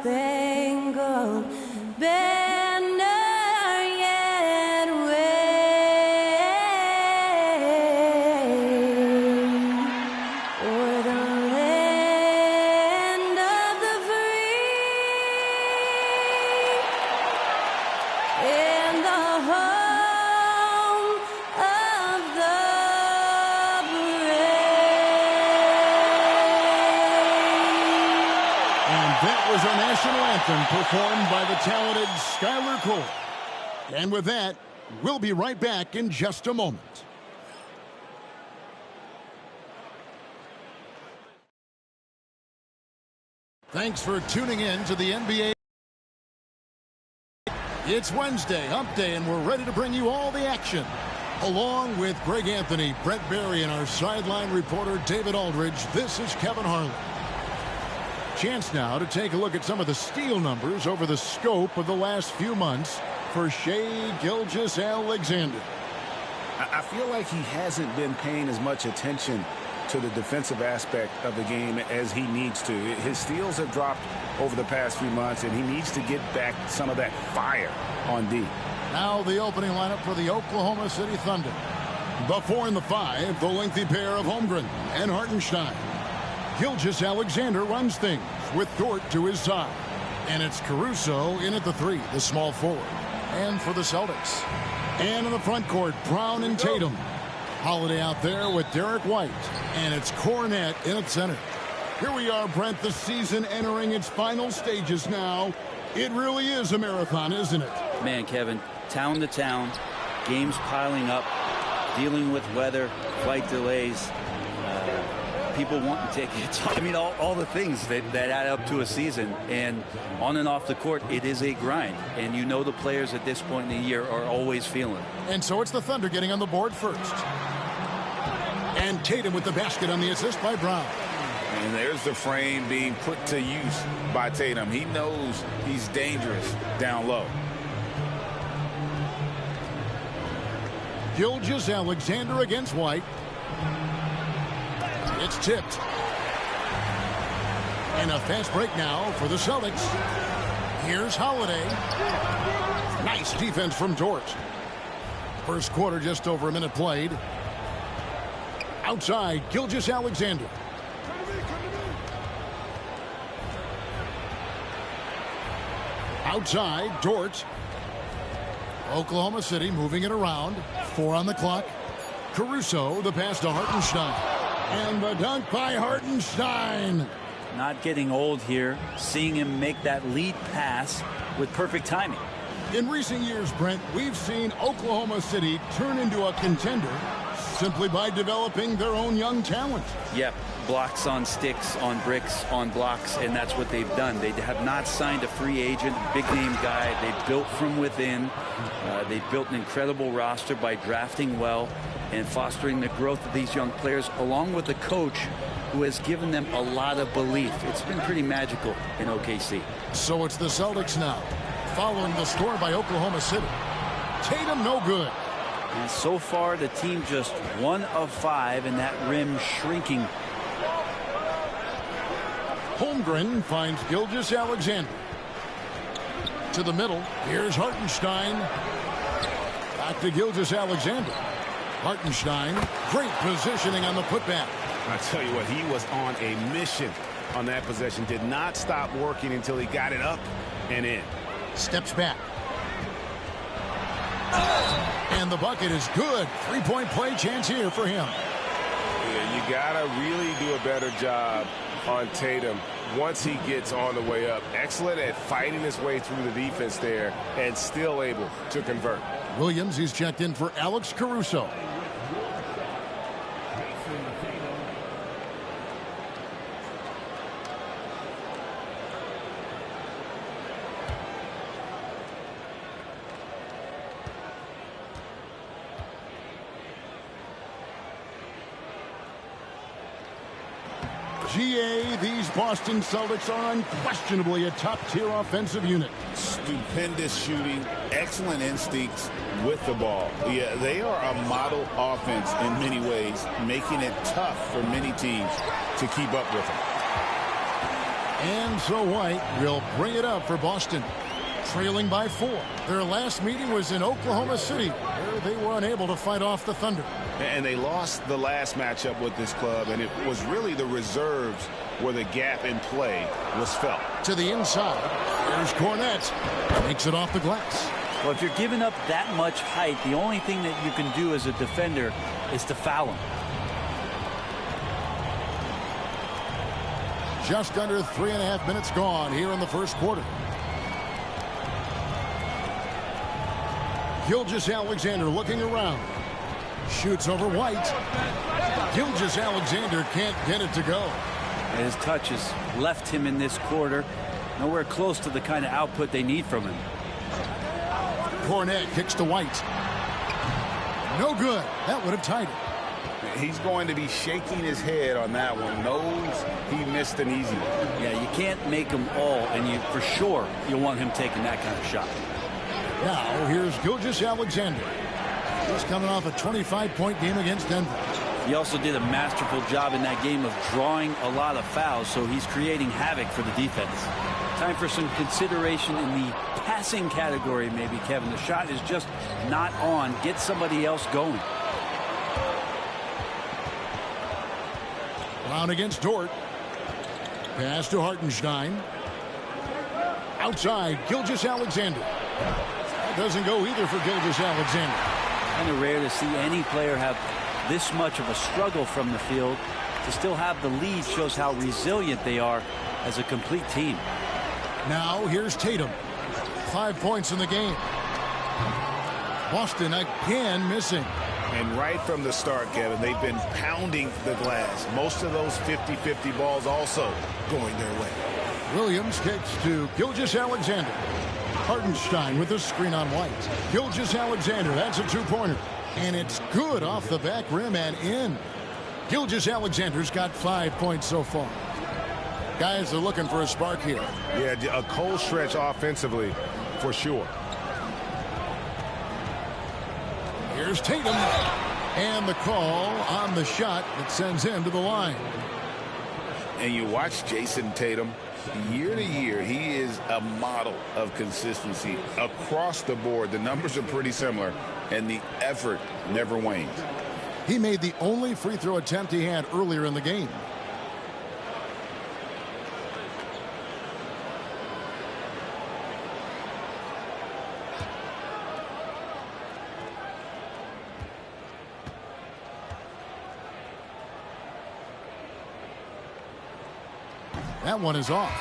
star-spangled banner yet wave o'er the land of the free and the home of the That was our national anthem performed by the talented Skylar Cole. And with that, we'll be right back in just a moment. Thanks for tuning in to the NBA. It's Wednesday, Hump Day, and we're ready to bring you all the action. Along with Greg Anthony, Brett Barry, and our sideline reporter David Aldridge, this is Kevin Harlan. Chance now to take a look at some of the steal numbers over the scope of the last few months for Shai Gilgeous-Alexander. I feel like he hasn't been paying as much attention to the defensive aspect of the game as he needs to. His steals have dropped over the past few months, and he needs to get back some of that fire on D. Now the opening lineup for the Oklahoma City Thunder. The 4 and the 5, the lengthy pair of Holmgren and Hartenstein. Gilgeous-Alexander runs things with Dort to his side. And it's Caruso in at the 3, the small forward. And for the Celtics. And in the front court, Brown and Tatum. Holiday out there with Derek White. And it's Cornette in at center. Here we are, Brent, the season entering its final stages now. It really is a marathon, isn't it? Man, Kevin, town to town, games piling up, dealing with weather, flight delays. People want to take it. I mean, all the things that add up to a season. And on and off the court, it is a grind. And you know the players at this point in the year are always feeling it. And so it's the Thunder getting on the board first. And Tatum with the basket on the assist by Brown. And there's the frame being put to use by Tatum. He knows he's dangerous down low. Gilgeous-Alexander against White. It's tipped. And a fast break now for the Celtics. Here's Holiday. Nice defense from Dort. First quarter, just over a minute played. Outside, Gilgeous-Alexander. Outside, Dort. Oklahoma City moving it around. 4 on the clock. Caruso, the pass to Hartenstein. And the dunk by Hartenstein. Not getting old here. Seeing him make that lead pass with perfect timing. In recent years, Brent, we've seen Oklahoma City turn into a contender simply by developing their own young talent. Yep. Blocks on sticks, on bricks, on blocks, and that's what they've done. They have not signed a free agent, big-name guy. They've built from within. They've built an incredible roster by drafting well and fostering the growth of these young players, along with a coach who has given them a lot of belief. It's been pretty magical in OKC. So it's the Celtics now, following the score by Oklahoma City. Tatum no good. And so far, the team just 1 of 5, and that rim shrinking. Holmgren finds Gilgeous-Alexander. To the middle. Here's Hartenstein. Back to Gilgeous-Alexander. Hartenstein. Great positioning on the putback. I tell you what, he was on a mission on that possession. Did not stop working until he got it up and in. Steps back. And the bucket is good. 3-point play chance here for him. Yeah, you gotta really do a better job on Tatum once he gets on the way up. Excellent at fighting his way through the defense there and still able to convert. Williams, he's checked in for Alex Caruso. GA, these Boston Celtics are unquestionably a top-tier offensive unit. Stupendous shooting, excellent instincts with the ball. Yeah, they are a model offense in many ways, making it tough for many teams to keep up with them. And so White will bring it up for Boston, trailing by 4. Their last meeting was in Oklahoma City, where they were unable to fight off the Thunder. And they lost the last matchup with this club, and it was really the reserves where the gap in play was felt. To the inside. Here's Cornette. Makes it off the glass. Well, if you're giving up that much height, the only thing that you can do as a defender is to foul him. Just under 3.5 minutes gone here in the first quarter. Gilgeous-Alexander looking around. Shoots over White. Gilgeous-Alexander can't get it to go. His touch has left him in this quarter. Nowhere close to the kind of output they need from him. Cornette kicks to White. No good. That would have tied it. He's going to be shaking his head on that one. Knows he missed an easy one. Yeah, you can't make them all, and you for sure you want him taking that kind of shot. Now here's Gilgeous-Alexander. He's coming off a 25-point game against Denver. He also did a masterful job in that game of drawing a lot of fouls, so he's creating havoc for the defense. Time for some consideration in the passing category, maybe, Kevin. The shot is just not on. Get somebody else going. Brown against Dort. Pass to Hartenstein. Outside, Gilgeous-Alexander. That doesn't go either for Gilgeous-Alexander. Kind of rare to see any player have this much of a struggle from the field. To still have the lead shows how resilient they are as a complete team. Now here's Tatum. 5 points in the game. Boston again missing. And right from the start, Kevin, they've been pounding the glass. Most of those 50-50 balls also going their way. Williams kicks to Gilgeous-Alexander. Hartenstein with a screen on White. Gilgeous-Alexander, that's a two-pointer. And it's good off the back rim and in. Gilgeous-Alexander's got 5 points so far. Guys are looking for a spark here. Yeah, a cold stretch offensively for sure. Here's Tatum. And the call on the shot that sends him to the line. And you watch Jason Tatum. Year to year, he is a model of consistency across the board. The numbers are pretty similar, and the effort never wanes. He made the only free throw attempt he had earlier in the game. That one is off.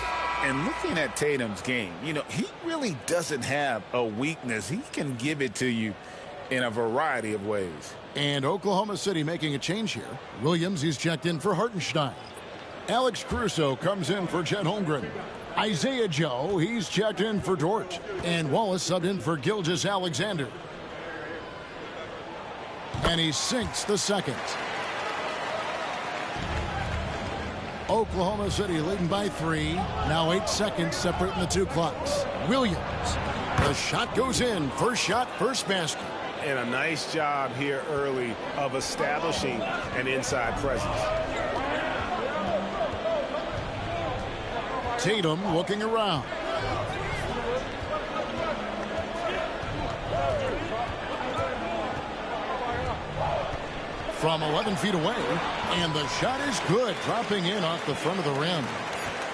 And looking at Tatum's game, you know, he really doesn't have a weakness. He can give it to you in a variety of ways. And Oklahoma City making a change here. Williams is checked in for Hartenstein. Alex Caruso comes in for Chet Holmgren. Isaiah Joe, he's checked in for Dort. And Wallace subbed in for Gilgeous-Alexander. And he sinks the second. Oklahoma City leading by 3. Now 8 seconds separating the two clocks. Williams. The shot goes in. First shot, first basket. And a nice job here early of establishing an inside presence. Tatum looking around. From 11 feet away, and the shot is good, dropping in off the front of the rim.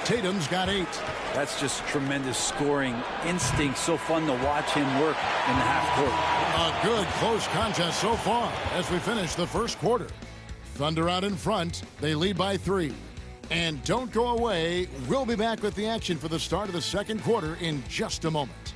Tatum's got 8. That's just tremendous scoring instinct. So fun to watch him work in the half court. A good close contest so far as we finish the first quarter. Thunder out in front. They lead by 3. And don't go away. We'll be back with the action for the start of the second quarter in just a moment.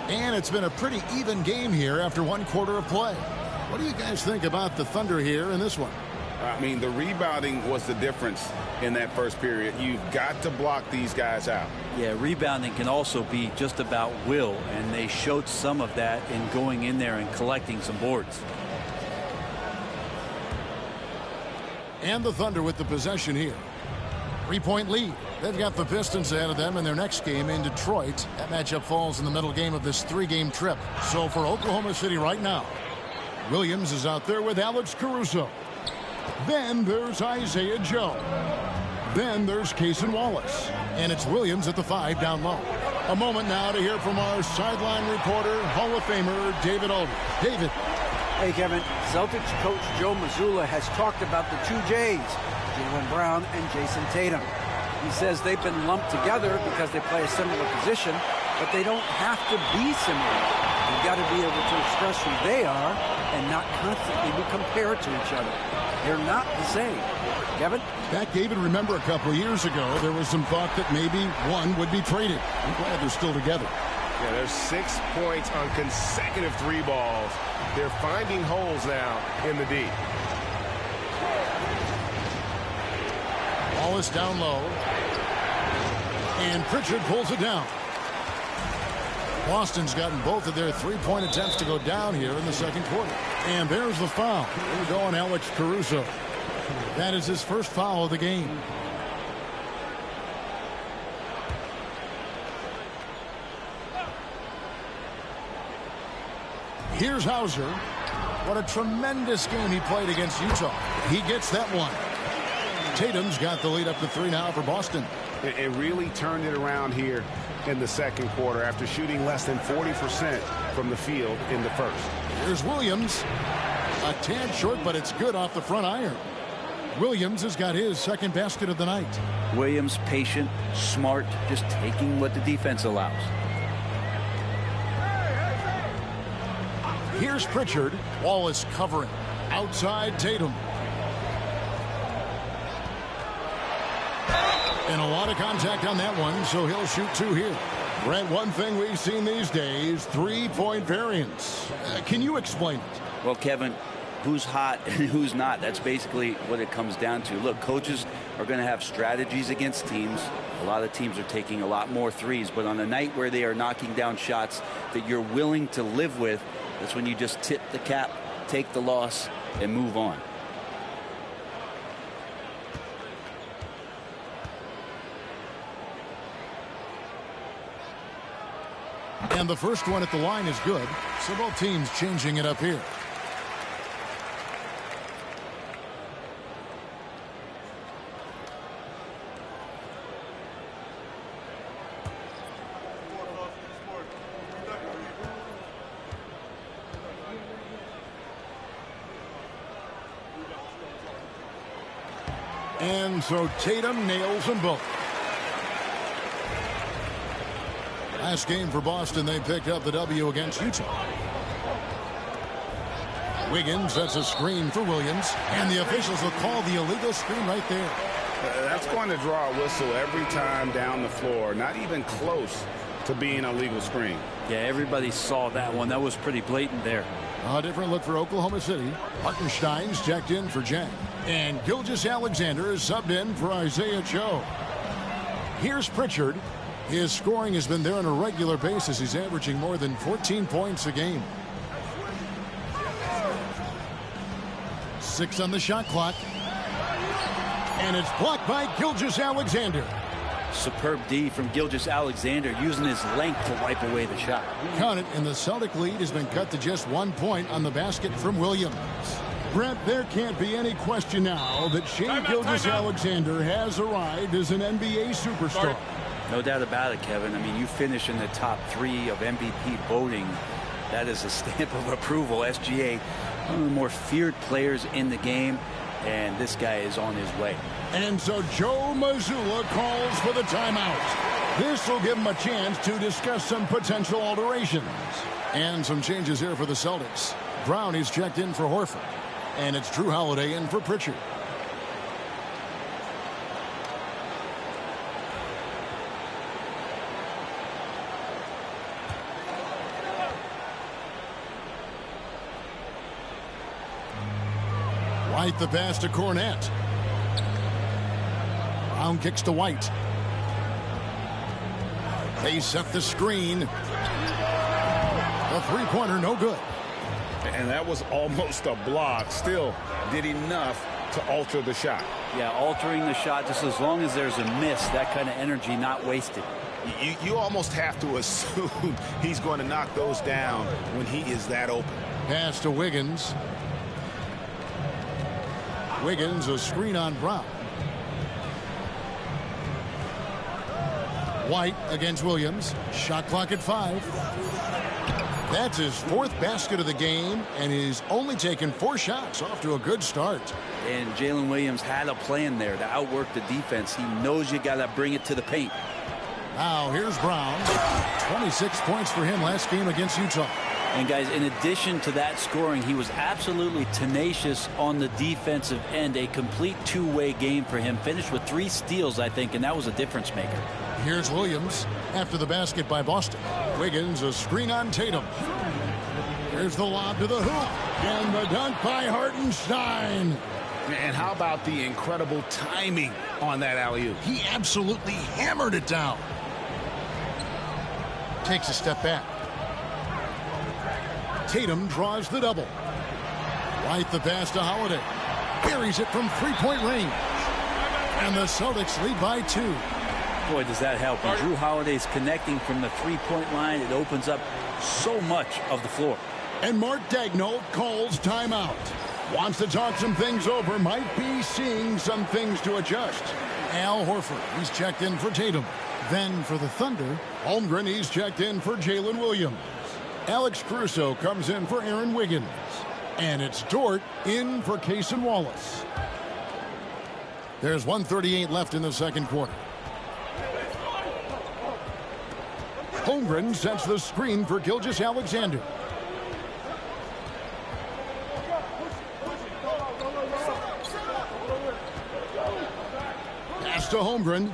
And it's been a pretty even game here after one quarter of play. What do you guys think about the Thunder here in this one? I mean, the rebounding was the difference in that first period. You've got to block these guys out. Yeah, rebounding can also be just about will, and they showed some of that in going in there and collecting some boards. And the Thunder with the possession here. 3-point lead. They've got the Pistons ahead of them in their next game in Detroit. That matchup falls in the middle game of this 3-game trip. So for Oklahoma City right now, Williams is out there with Alex Caruso. Then there's Isaiah Joe. Then there's Cason Wallace. And it's Williams at the 5 down low. A moment now to hear from our sideline reporter, Hall of Famer David Aldridge. David. Hey, Kevin. Celtics coach Joe Mazzulla has talked about the two J's, Jaylen Brown and Jason Tatum. He says they've been lumped together because they play a similar position, but they don't have to be similar. You've got to be able to express who they are and not constantly be compared to each other. They're not the same. Kevin? Back, David, remember a couple of years ago, there was some thought that maybe one would be traded. I'm glad they're still together. Yeah, there's 6 points on consecutive 3 balls. They're finding holes now in the D. Wallace down low. And Pritchard pulls it down. Boston's gotten both of their 3-point attempts to go down here in the second quarter. And there's the foul. Here we go on Alex Caruso. That is his first foul of the game. Here's Hauser. What a tremendous game he played against Utah. He gets that one. Tatum's got the lead up to 3 now for Boston. It really turned it around here in the second quarter after shooting less than 40% from the field in the first. Here's Williams. A tad short, but it's good off the front iron. Williams has got his second basket of the night. Williams, patient, smart, just taking what the defense allows. Here's Pritchard. Wallace covering. Outside Tatum. And a lot of contact on that one, so he'll shoot 2 here. Brent, one thing we've seen these days, 3-point variance. Can you explain it? Well, Kevin, who's hot and who's not, that's basically what it comes down to. Look, coaches are going to have strategies against teams. A lot of teams are taking a lot more threes, but on a night where they are knocking down shots that you're willing to live with, that's when you just tip the cap, take the loss, and move on. And the first one at the line is good. So both teams changing it up here. And so Tatum nails them both. Last game for Boston, they picked up the W against Utah. Wiggins sets a screen for Williams, and the officials will call the illegal screen right there. That's going to draw a whistle every time down the floor. Not even close to being a legal screen. Yeah, everybody saw that one. That was pretty blatant there. A different look for Oklahoma City. Hartenstein's checked in for Jack. And Gilgeous-Alexander is subbed in for Isaiah Joe. Here's Pritchard. His scoring has been there on a regular basis. He's averaging more than 14 points a game. 6 on the shot clock. And it's blocked by Gilgeous-Alexander. Superb D from Gilgeous-Alexander, using his length to wipe away the shot. Count it, and the Celtic lead has been cut to just 1 point on the basket from Williams. Brent, there can't be any question now that Shai Gilgeous-Alexander has arrived as an NBA superstar. No doubt about it, Kevin. I mean, you finish in the top 3 of MVP voting. That is a stamp of approval. SGA, one of the more feared players in the game, and this guy is on his way. And so Joe Mazzulla calls for the timeout. This will give him a chance to discuss some potential alterations. And some changes here for the Celtics. Brown is checked in for Horford. And it's Drew Holiday in for Pritchard. White the pass to Cornette. Brown kicks to White. They set the screen. The three-pointer no good. And that was almost a block. Still did enough to alter the shot. Yeah, altering the shot just as long as there's a miss, that kind of energy not wasted. You almost have to assume he's going to knock those down when he is that open. Pass to Wiggins. Wiggins, a screen on Brown. White against Williams. Shot clock at 5. That's his 4th basket of the game, and he's only taken 4 shots. Off to a good start. And Jalen Williams had a plan there to outwork the defense. He knows you got to bring it to the paint. Now here's Brown. 26 points for him last game against Utah. And guys, in addition to that scoring, he was absolutely tenacious on the defensive end. A complete two-way game for him. Finished with 3 steals, I think, and that was a difference maker. Here's Williams after the basket by Boston. Wiggins, a screen on Tatum. Here's the lob to the hoop. And the dunk by Hartenstein. And how about the incredible timing on that alley-oop? He absolutely hammered it down. Takes a step back. Tatum draws the double. Right the pass to Holiday. Buries it from 3-point range. And the Celtics lead by 2. Boy, does that help. When Drew Holiday's connecting from the 3-point line, it opens up so much of the floor. And Mark Daigneault calls timeout. Wants to talk some things over. Might be seeing some things to adjust. Al Horford, he's checked in for Tatum. Then for the Thunder, Holmgren, he's checked in for Jalen Williams. Alex Caruso comes in for Aaron Wiggins. And it's Dort in for Cason Wallace. There's 1:38 left in the second quarter. Holmgren sets the screen for Gilgeous-Alexander. Pass to Holmgren.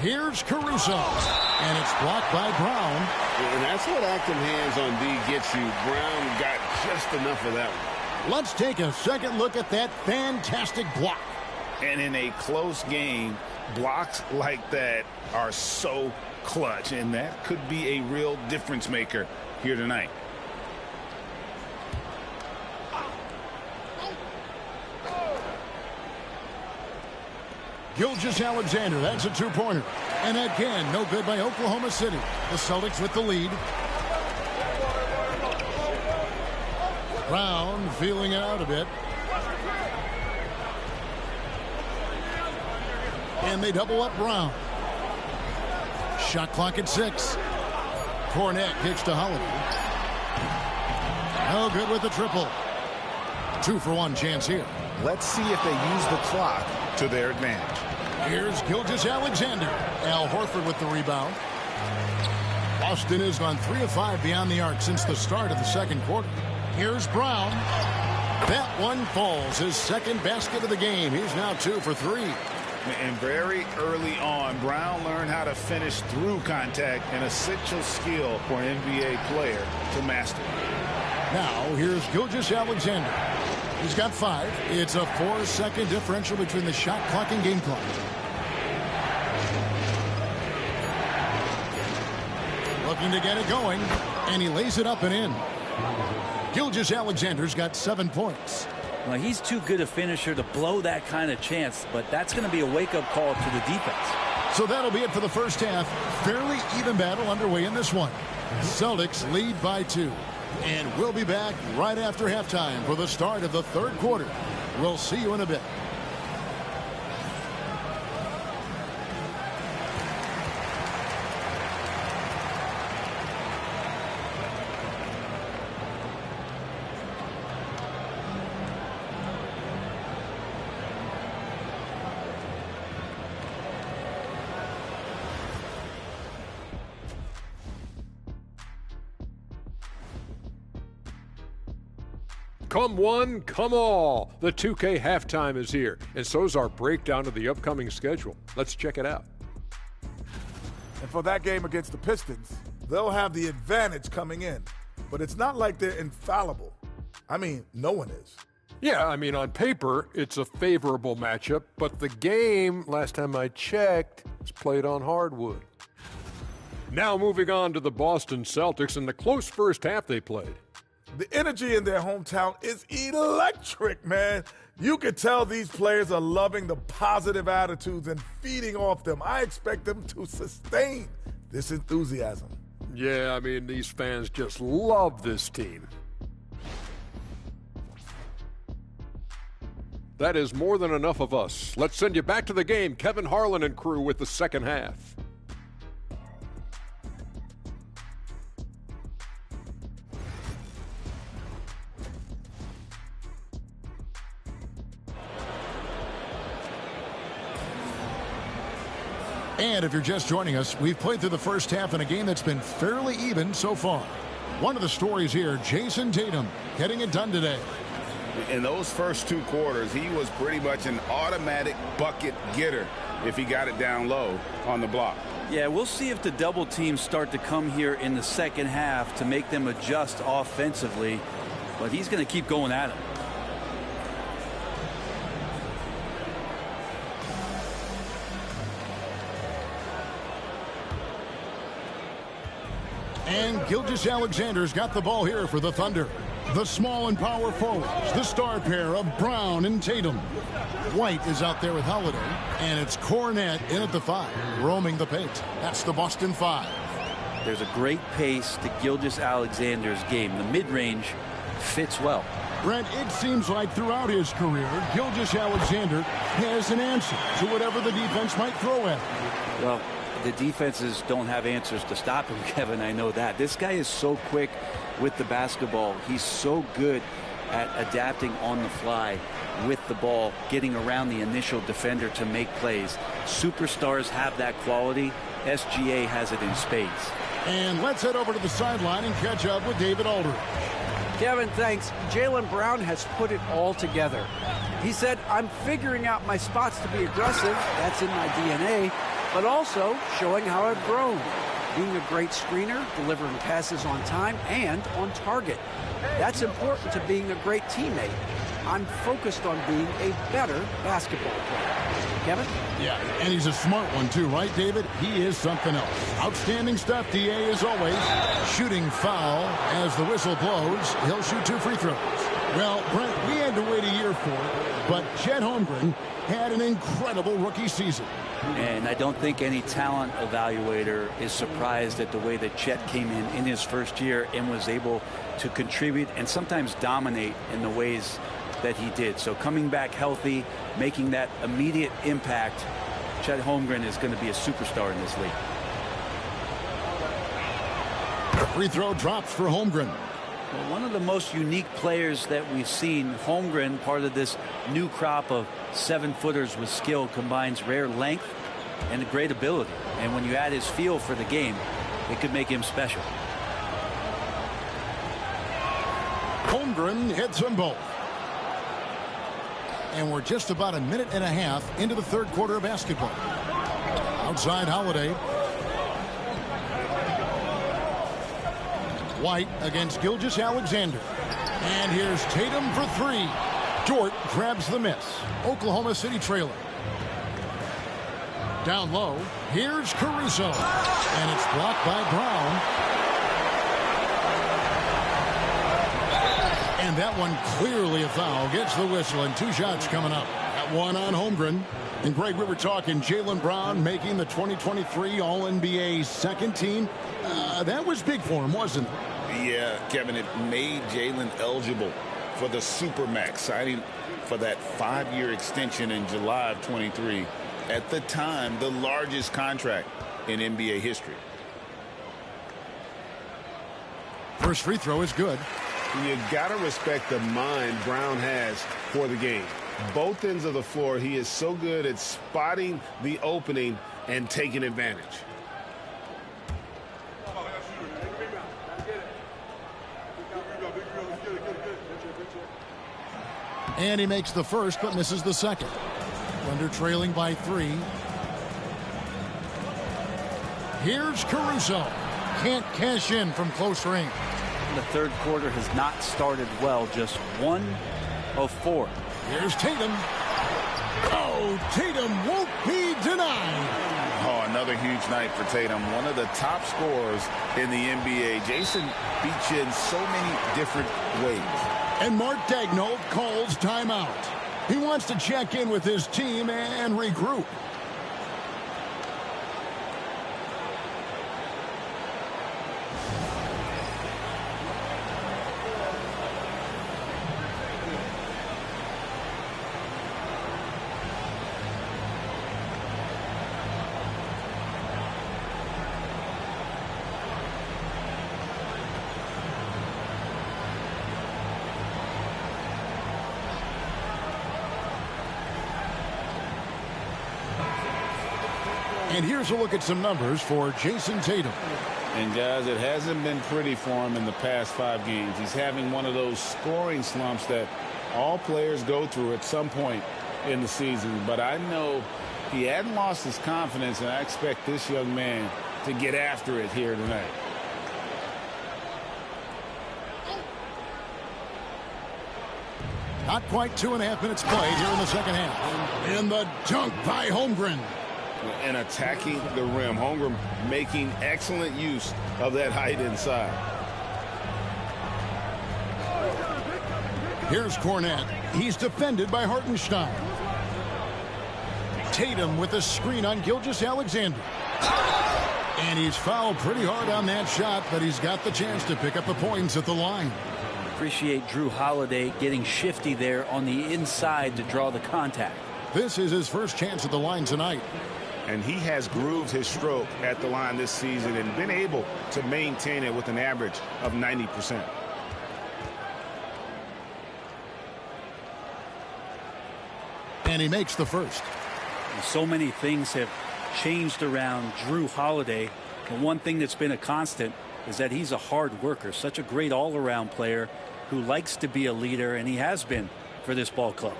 Here's Caruso. And it's blocked by Brown. And that's what active hands on D gets you. Brown got just enough of that one. Let's take a second look at that fantastic block. And in a close game, blocks like that are so clutch. And that could be a real difference maker here tonight. Gilgeous-Alexander, that's a 2-pointer. And again, no good by Oklahoma City. The Celtics with the lead. Brown feeling it out a bit. And they double up Brown. Shot clock at 6. Cornette kicks to Holiday. No good with the triple. 2-for-1 chance here. Let's see if they use the clock to their advantage. Here's Gilgeous-Alexander. Al Horford with the rebound. Boston has gone 3 of 5 beyond the arc since the start of the second quarter. Here's Brown. That one falls. His second basket of the game. He's now 2 for 3. And very early on, Brown learned how to finish through contact, an essential skill for an NBA player to master. Now, here's Gilgeous-Alexander. He's got 5. It's a 4-second differential between the shot clock and game clock. Looking to get it going, and he lays it up and in. Gilgeous-Alexander's got 7 points. Well, he's too good a finisher to blow that kind of chance, but that's going to be a wake-up call to the defense. So that'll be it for the first half. Fairly even battle underway in this one. Celtics lead by 2. And we'll be back right after halftime for the start of the third quarter. We'll see you in a bit. Come one, come all. The 2K halftime is here, and so is our breakdown of the upcoming schedule. Let's check it out. And for that game against the Pistons, they'll have the advantage coming in. But it's not like they're infallible. I mean, no one is. Yeah, I mean, on paper, it's a favorable matchup, but the game, last time I checked, was played on hardwood. Now moving on to the Boston Celtics and the close first half they played. The energy in their hometown is electric, man. You can tell these players are loving the positive attitudes and feeding off them. I expect them to sustain this enthusiasm. Yeah, I mean, these fans just love this team. That is more than enough of us. Let's send you back to the game. Kevin Harlan and crew with the second half. And if you're just joining us, we've played through the first half in a game that's been fairly even so far. One of the stories here, Jason Tatum getting it done today. In those first 2 quarters, he was pretty much an automatic bucket getter if he got it down low on the block. Yeah, we'll see if the double teams start to come here in the second half to make them adjust offensively. But he's going to keep going at it. And Gilgeous-Alexander's got the ball here for the Thunder. The small and power forwards, the star pair of Brown and Tatum. White is out there with Holiday, and it's Cornette in at the 5, roaming the paint. That's the Boston 5. There's a great pace to Gilgeous-Alexander's game. The mid-range fits well. Brent, it seems like throughout his career, Gilgeous-Alexander has an answer to whatever the defense might throw at him. Well, the defenses don't have answers to stop him, Kevin. I know that. This guy is so quick with the basketball. He's so good at adapting on the fly with the ball, getting around the initial defender to make plays. Superstars have that quality. SGA has it in spades. And let's head over to the sideline and catch up with David Aldridge. Kevin, thanks. Jaylen Brown has put it all together. He said, I'm figuring out my spots to be aggressive. That's in my DNA. But also showing how I've grown. Being a great screener, delivering passes on time and on target. That's important to being a great teammate. I'm focused on being a better basketball player. Kevin? Yeah, and he's a smart one too, right, David? He is something else. Outstanding stuff, DA, as always. Shooting foul as the whistle blows. He'll shoot 2 free throws. Well, Brent, we had to wait a year for it, but Chet Holmgren had an incredible rookie season. And I don't think any talent evaluator is surprised at the way that Chet came in his first year and was able to contribute and sometimes dominate in the ways that he did. So coming back healthy, making that immediate impact, Chet Holmgren is going to be a superstar in this league. Free throw drops for Holmgren. Well, one of the most unique players that we've seen, Holmgren, part of this new crop of 7-footers with skill, combines rare length and a great ability. And when you add his feel for the game, it could make him special. Holmgren hits them both. And we're just about a minute and a half into the third quarter of basketball. Outside Holiday. White against Gilgeous-Alexander. And here's Tatum for 3. Dort grabs the miss. Oklahoma City trailing. Down low, here's Caruso. And it's blocked by Brown. And that one clearly a foul. Gets the whistle and 2 shots coming up. That one on Holmgren. And Greg, we were talking Jaylen Brown making the 2023 All-NBA second team. That was big for him, wasn't it? Yeah, Kevin, it made Jaylen eligible for the Supermax, signing for that 5-year extension in July of 23. At the time, the largest contract in NBA history. First free throw is good. You got to respect the mind Brown has for the game. Both ends of the floor, he is so good at spotting the opening and taking advantage. And he makes the first, but misses the second. Thunder trailing by 3. Here's Caruso. Can't cash in from close range. The third quarter has not started well. Just 1 of 4. Here's Tatum. Oh, Tatum won't be denied. Oh, another huge night for Tatum. One of the top scorers in the NBA. Jason beats you in so many different ways. And Mark Daigneault calls timeout. He wants to check in with his team and regroup. And here's a look at some numbers for Jason Tatum. And guys, it hasn't been pretty for him in the past 5 games. He's having one of those scoring slumps that all players go through at some point in the season. But I know he hadn't lost his confidence, and I expect this young man to get after it here tonight. Not quite 2.5 minutes played here in the second half. And the dunk by Holmgren. And attacking the rim. Holmgren making excellent use of that height inside. Here's Cornette. He's defended by Hartenstein. Tatum with a screen on Gilgeous-Alexander. And he's fouled pretty hard on that shot, but he's got the chance to pick up the points at the line. Appreciate Drew Holiday getting shifty there on the inside to draw the contact. This is his first chance at the line tonight. And he has grooved his stroke at the line this season and been able to maintain it with an average of 90%. And he makes the first. So many things have changed around Drew Holiday. The one thing that's been a constant is that he's a hard worker, such a great all-around player who likes to be a leader, and he has been for this ball club.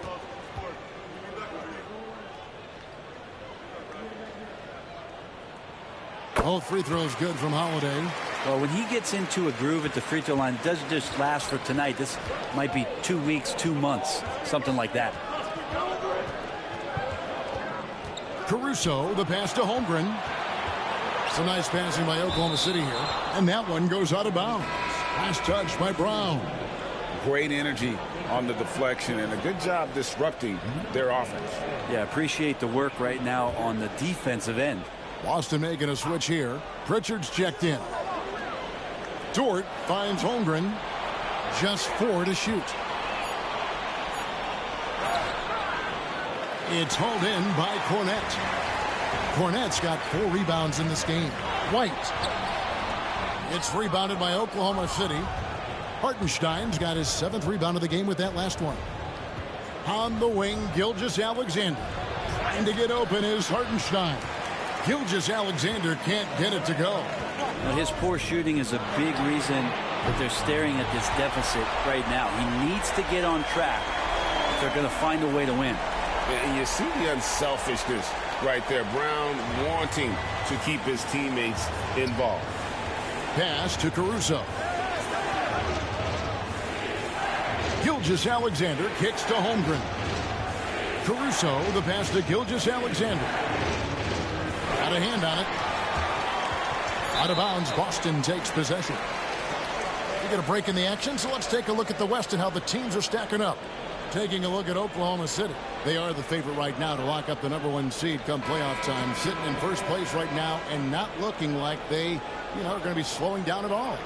Both free throws good from Holiday. Well, when he gets into a groove at the free throw line, it doesn't just last for tonight. This might be 2 weeks, 2 months, something like that. Caruso, the pass to Holmgren. Some nice passing by Oklahoma City here. And that one goes out of bounds. Last touch by Brown. Great energy on the deflection and a good job disrupting their offense. Yeah, appreciate the work right now on the defensive end. Boston making a switch here. Pritchard's checked in. Dort finds Holmgren. Just 4 to shoot. It's hauled in by Cornette. Cornette's got 4 rebounds in this game. White. It's rebounded by Oklahoma City. Hartenstein's got his 7th rebound of the game with that last one. On the wing, Gilgeous-Alexander. Trying to get open is Hartenstein. Gilgeous-Alexander can't get it to go. Now, his poor shooting is a big reason that they're staring at this deficit right now. He needs to get on track if they're going to find a way to win. And you see the unselfishness right there. Brown wanting to keep his teammates involved. Pass to Caruso. Gilgeous-Alexander kicks to Holmgren. Caruso, the pass to Gilgeous-Alexander. Got a hand on it. Out of bounds, Boston takes possession. We get a break in the action, so let's take a look at the West and how the teams are stacking up. Taking a look at Oklahoma City. They are the favorite right now to lock up the #1 seed come playoff time. Sitting in first place right now and not looking like they, are going to be slowing down at all.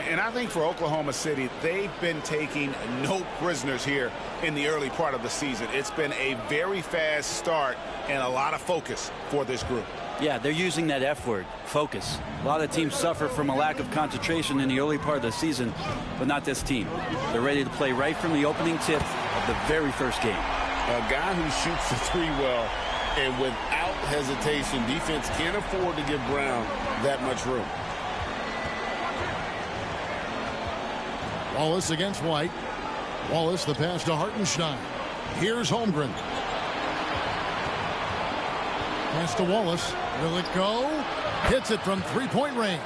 And I think for Oklahoma City, they've been taking no prisoners here in the early part of the season. It's been a very fast start and a lot of focus for this group. Yeah, they're using that F word, focus. A lot of teams suffer from a lack of concentration in the early part of the season, but not this team. They're ready to play right from the opening tip of the very first game. A guy who shoots the 3 well and without hesitation, defense can't afford to give Brown that much room. Wallace against White. Wallace the pass to Hartenstein. Here's Holmgren. Pass to Wallace. Will it go? Hits it from 3-point range.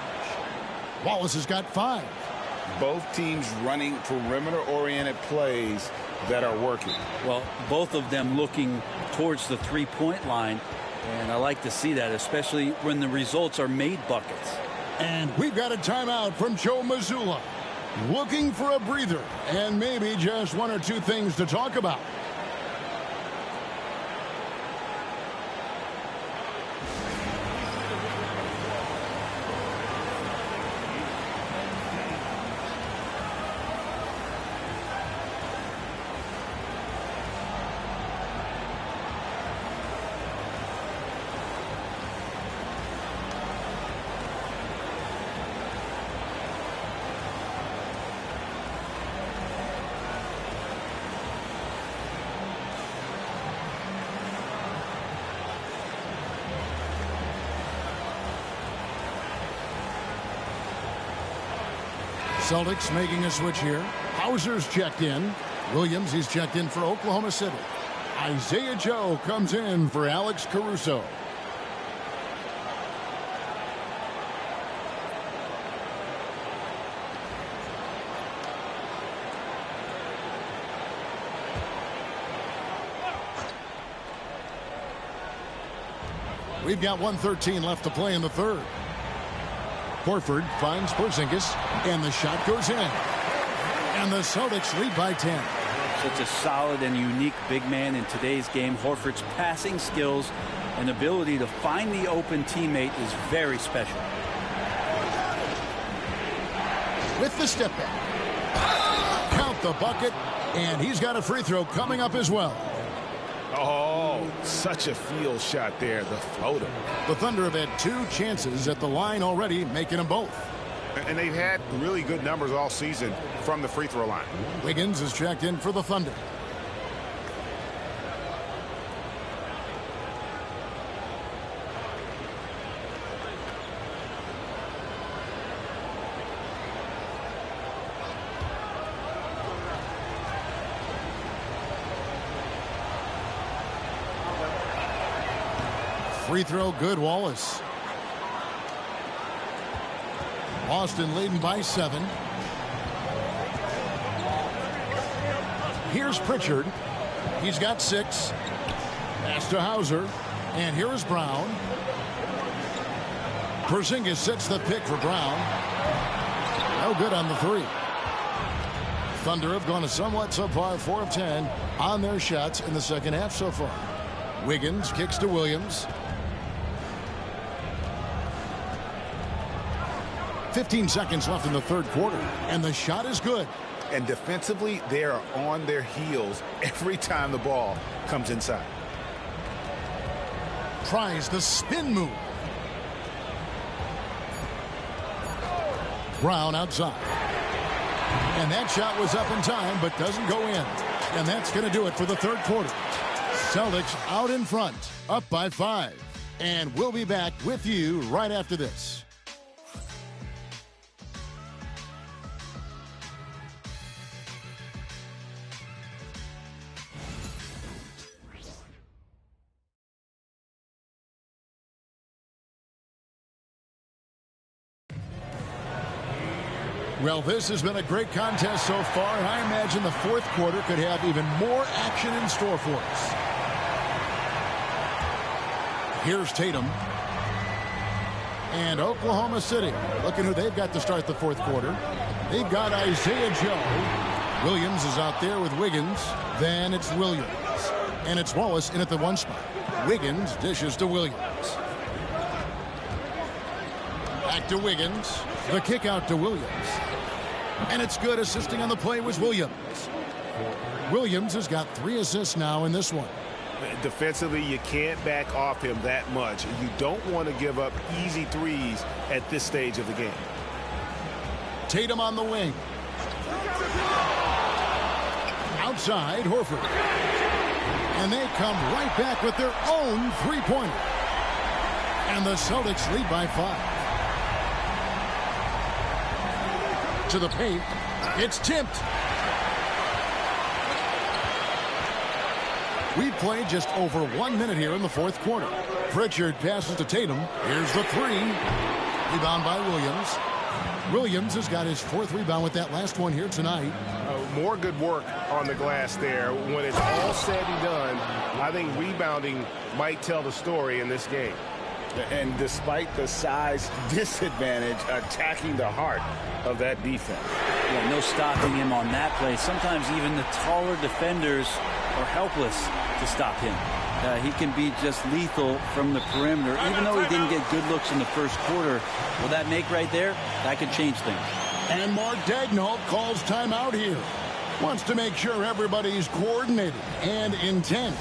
Wallace has got 5. Both teams running perimeter-oriented plays that are working. Well, both of them looking towards the three-point line, and I like to see that, especially when the results are made buckets. And we've got a timeout from Joe Mazzulla. Looking for a breather and maybe just one or two things to talk about. Celtics making a switch here. Hauser's checked in. Williams, he's checked in for Oklahoma City. Isaiah Joe comes in for Alex Caruso. We've got 1:13 left to play in the third. Horford finds Porzingis, and the shot goes in. And the Celtics lead by 10. Such a solid and unique big man in today's game. Horford's passing skills and ability to find the open teammate is very special. With the step back. Count the bucket, and he's got a free throw coming up as well. Oh, such a field shot there, the floater. The Thunder have had 2 chances at the line already, making them both. And they've had really good numbers all season from the free throw line. Wiggins is checked in for the Thunder. Free throw good, Wallace. Boston leading by 7. Here's Pritchard. He's got 6. Pass to Hauser. And here is Brown. Porzingis sets the pick for Brown. No good on the 3. Thunder have gone a somewhat subpar 4 of 10 on their shots in the second half so far. Wiggins kicks to Williams. 15 seconds left in the third quarter, and the shot is good. And defensively, they are on their heels every time the ball comes inside. Tries the spin move. Brown outside. And that shot was up in time, but doesn't go in. And that's going to do it for the third quarter. Celtics out in front, up by 5. And we'll be back with you right after this. Well, this has been a great contest so far, and I imagine the fourth quarter could have even more action in store for us. Here's Tatum. And Oklahoma City, looking who they've got to start the fourth quarter. They've got Isaiah Joe. Williams is out there with Wiggins. Then it's Williams. And it's Wallace in at the 1 spot. Wiggins dishes to Williams. Back to Wiggins. The kick out to Williams. And it's good. Assisting on the play was Williams. Williams has got 3 assists now in this one. Defensively, you can't back off him that much. You don't want to give up easy threes at this stage of the game. Tatum on the wing. Outside, Horford. And they come right back with their own three-pointer. And the Celtics lead by 5. To the paint. It's tipped. We've played just over 1 minute here in the fourth quarter. Pritchard passes to Tatum. Here's the 3. Rebound by Williams. Williams has got his 4th rebound with that last one here tonight. More good work on the glass there. When it's all said and done, I think rebounding might tell the story in this game. And despite the size disadvantage, attacking the heart of that defense. Yeah, no stopping him on that play. Sometimes even the taller defenders are helpless to stop him. He can be just lethal from the perimeter. Even though he didn't get good looks in the first quarter, will that make right there? That could change things. And Mark Daigneault calls timeout here. Wants to make sure everybody's coordinated and intent.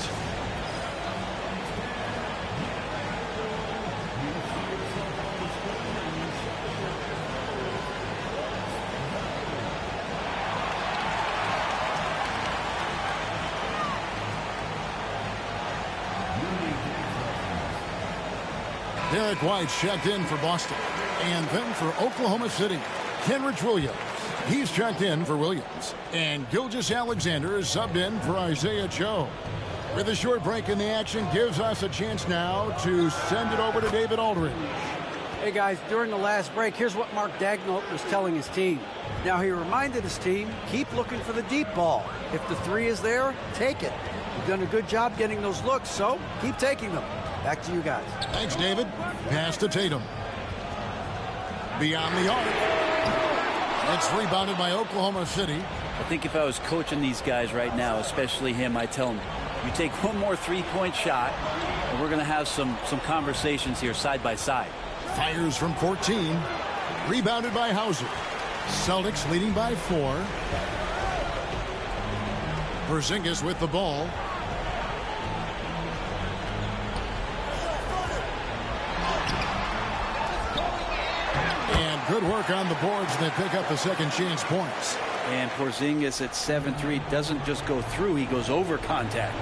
Derek White checked in for Boston. And then for Oklahoma City, Kenrich Williams. He's checked in for Williams. And Gilgeous-Alexander is subbed in for Isaiah Joe. With a short break in the action, gives us a chance now to send it over to David Aldridge. Hey guys, during the last break, here's what Mark Daigneault was telling his team. Now he reminded his team, keep looking for the deep ball. If the 3 is there, take it. You've done a good job getting those looks, so keep taking them. Back to you guys. Thanks, David. Pass to Tatum. Beyond the arc. It's rebounded by Oklahoma City. I think if I was coaching these guys right now, especially him, I'd tell him, you take one more 3-point shot, and we're going to have some conversations here side by side. Fires from 14. Rebounded by Hauser. Celtics leading by 4. Porzingis with the ball. Good work on the boards, and they pick up the second chance points. And Porzingis at 7-3 doesn't just go through, he goes over contact.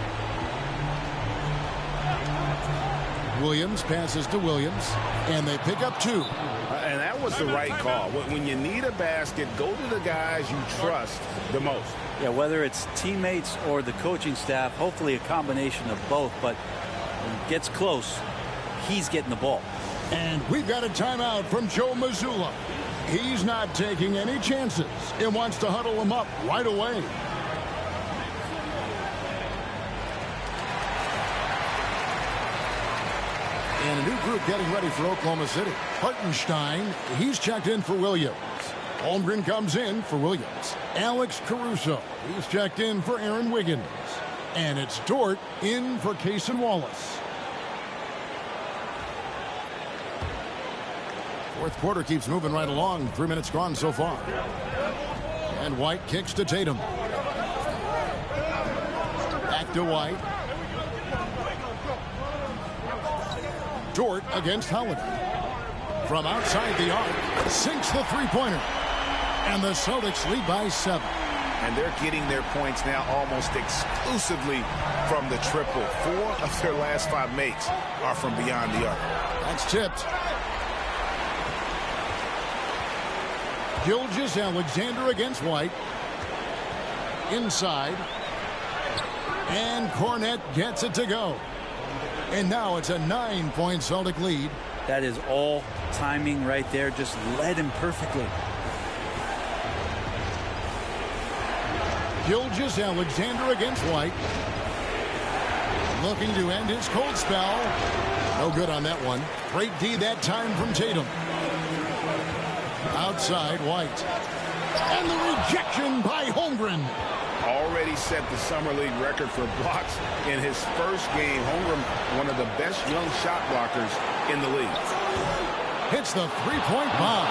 Williams passes to Williams, and they pick up 2. And that was the right call. When you need a basket, go to the guys you trust the most. Yeah, whether it's teammates or the coaching staff, hopefully a combination of both, but when it gets close, he's getting the ball. And we've got a timeout from Joe Mazzulla. He's not taking any chances and wants to huddle them up right away. And a new group getting ready for Oklahoma City. Hartenstein, he's checked in for Williams. Holmgren comes in for Williams. Alex Caruso, he's checked in for Aaron Wiggins. And it's Dort in for Cason Wallace. Fourth quarter keeps moving right along. 3 minutes gone so far. And White kicks to Tatum. Back to White. Dort against Holiday. From outside the arc, sinks the three-pointer. And the Celtics lead by 7. And they're getting their points now almost exclusively from the triple. 4 of their last 5 makes are from beyond the arc. That's tipped. Gilgeous-Alexander against White. Inside. And Cornette gets it to go. And now it's a 9-point Celtic lead. That is all timing right there. Just led him perfectly. Gilgeous-Alexander against White. Looking to end his cold spell. No good on that one. Great D that time from Tatum. Outside White. And the rejection by Holmgren. Already set the Summer League record for blocks in his first game. Holmgren, one of the best young shot blockers in the league. Hits the three-point bomb.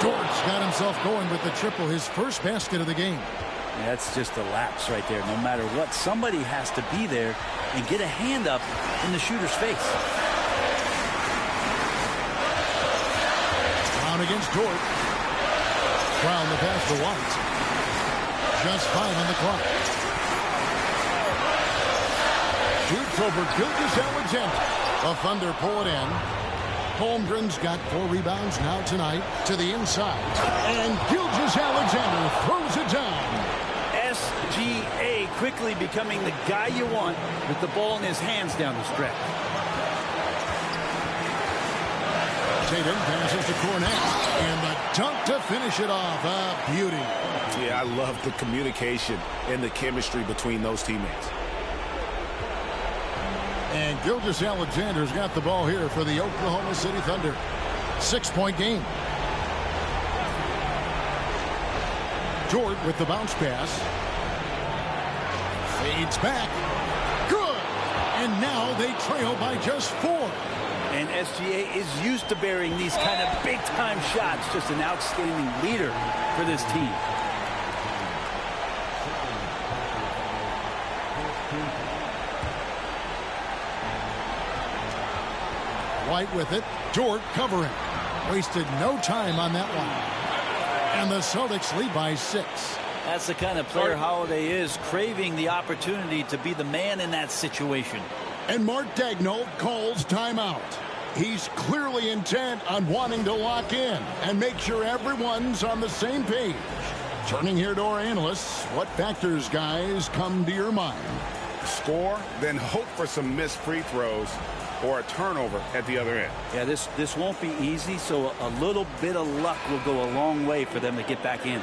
Dort's got himself going with the triple, his first basket of the game. Yeah, that's just a lapse right there. No matter what, somebody has to be there and get a hand up in the shooter's face. Brown against Dort. Brown the pass to White. Just 5 on the clock. Shoots over Gilgeous-Alexander. The Thunder pull it in. Holmgren's got 4 rebounds now tonight to the inside. And Gilgeous-Alexander throws it down. SGA quickly becoming the guy you want with the ball in his hands down the stretch. Tatum passes to Cornet. And the dunk to finish it off. A beauty. Yeah, I love the communication and the chemistry between those teammates. And Gilgeous-Alexander's got the ball here for the Oklahoma City Thunder. 6-point game. Jordan with the bounce pass. Fades back. Good. And now they trail by just 4. And SGA is used to burying these kind of big-time shots. Just an outstanding leader for this team. White with it. Jordan covering. Wasted no time on that one. And the Celtics lead by 6. That's the kind of player Holiday is, craving the opportunity to be the man in that situation. And Mark Daigneault calls timeout. He's clearly intent on wanting to lock in and make sure everyone's on the same page. Turning here to our analysts, what factors, guys, come to your mind? Score, then hope for some missed free throws or a turnover at the other end. Yeah, this won't be easy, so a little bit of luck will go a long way for them to get back in.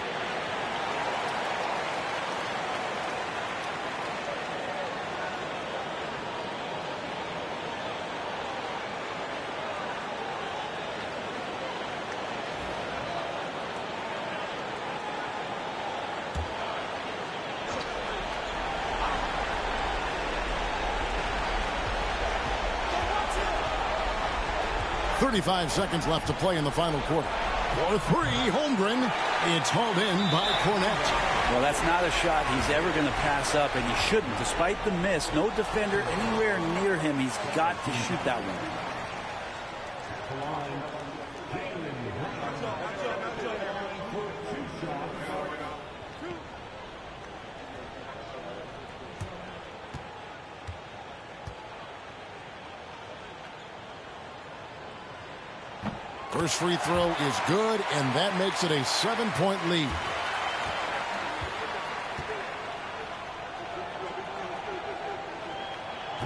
.35 seconds left to play in the final quarter. For 3, Holmgren. It's hauled in by Cornet. Well, that's not a shot he's ever going to pass up, and he shouldn't. Despite the miss, no defender anywhere near him. He's got to shoot that one. First free throw is good, and that makes it a 7-point lead.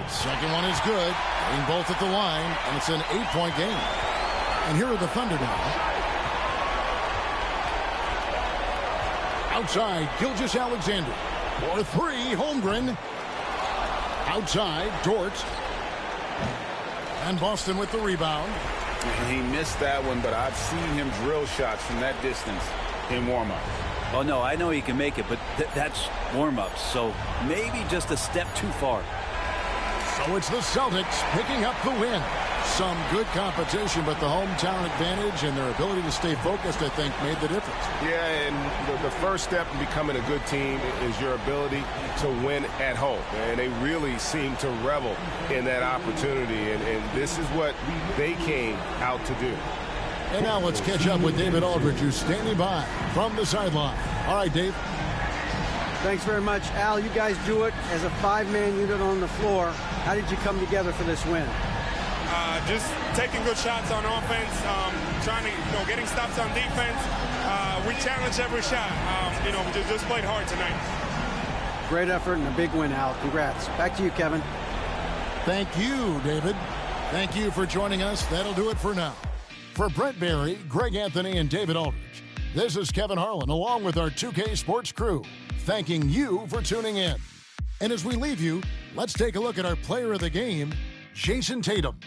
Second one is good. Getting both at the line, and it's an 8-point game. And here are the Thunder now. Outside, Gilgeous-Alexander. For 3, Holmgren. Outside, Dort. And Boston with the rebound. He missed that one, but I've seen him drill shots from that distance in warm-up. Oh, no, I know he can make it, but that's warm-ups, so maybe just a step too far. So it's the Celtics picking up the win. Some good competition, but the hometown advantage and their ability to stay focused, I think, made the difference. Yeah, and the first step in becoming a good team is your ability to win at home. And they really seem to revel in that opportunity, and this is what they came out to do. And now let's catch up with David Aldridge, who's standing by from the sideline. All right, Dave. Thanks very much, Al. You guys do it as a 5-man unit on the floor. How did you come together for this win? Just taking good shots on offense, trying to, getting stops on defense. We challenged every shot. We just played hard tonight. Great effort and a big win, Al. Congrats. Back to you, Kevin. Thank you, David. Thank you for joining us. That'll do it for now. For Brent Barry, Greg Anthony, and David Aldridge, this is Kevin Harlan, along with our 2K Sports crew, thanking you for tuning in. And as we leave you, let's take a look at our player of the game, Jason Tatum.